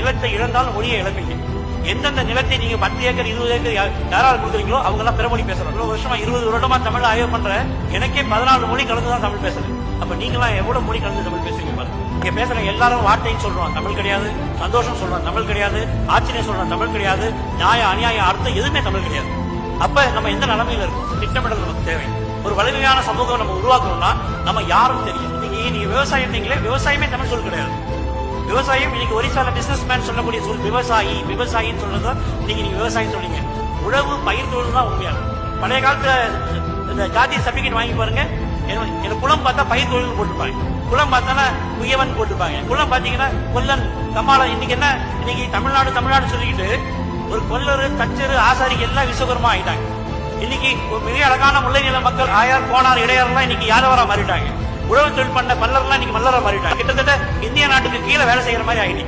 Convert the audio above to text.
நிலத்தை இழந்தாலும் மொழியை இழப்பீங்க. எந்தெந்த நிலத்தை நீங்க 10 ஏக்கர் 20 ஏக்கர் யாராவது கொடுக்குறீங்களோ அவங்க எல்லாம் பிறமொழி பேசுறாங்க. இவ்வளவு வருஷமா 20 வருடமா தமிழ் ஆய்வு பண்றேன். எனக்கே 14 மொழி கலந்துதான் தமிழ் பேசுறேன். அப்ப நீங்களாம் எவ்வளவு மொழி கலந்து தமிழ் பேசுறீங்க பாருங்க. இங்க பேசுற எல்லாரும் வார்த்தைன்னு சொல்றோம், தமிழ் கிடையாது. சந்தோஷம் சொல்றோம், தமிழ் கிடையாது. ஆச்சரியம் சொல்றோம், தமிழ் கிடையாது. நியாய அநியாயம் அர்த்தம் எதுவுமே தமிழ் கிடையாது. அப்ப நம்ம எந்த நிலைமையில இருக்கும்? திட்டமிடல் நமக்கு தேவை. ஒரு வலிமையான சமூகம் நம்ம உருவாக்கணும்னா நம்ம யாரும் தெரியும். நீங்க விவசாயம், விவசாயமே தமிழ் சொல் கிடையாது. விவசாயம் இன்னைக்கு ஒரிசால பிசினஸ் மேன் சொல்லக்கூடிய சொல் விவசாயி. விவசாயின்னு சொல்றது நீங்க விவசாயம் சொல்றீங்க. உழவு பயிர் தொழில் தான் உண்மையான. பழைய காலத்துல இந்த ஜாதி சர்டிபிகேட் வாங்கி பாருங்க. எனக்கு குளம் பார்த்தா பயிர் தொழில் போட்டிருப்பாங்க. குளம் பார்த்தா குயவன் போட்டிருப்பாங்க. குளம் பாத்தீங்கன்னா கொல்லன் கமாலம். இன்னைக்கு என்ன, இன்னைக்கு தமிழ்நாடு சொல்லிக்கிட்டு ஒரு கொல்லரு தச்சரு ஆசாரி எல்லாம் விஸ்வகர்மா ஆயிட்டாங்க. இன்னைக்கு ஒரு மிக அழகான முல்லை நில மக்கள் ஆயார் கோனார் இடையாரெல்லாம் இன்னைக்கு யாதவரா மாறிட்டாங்க. உழவு தொழில் பண்ண பல்லர்லாம் இன்னைக்கு மல்லரா மாறிட்டாங்க. கிட்டத்தட்ட இந்திய நாட்டுக்கு கீழே வேலை செய்யற மாதிரி ஆகிட்டு.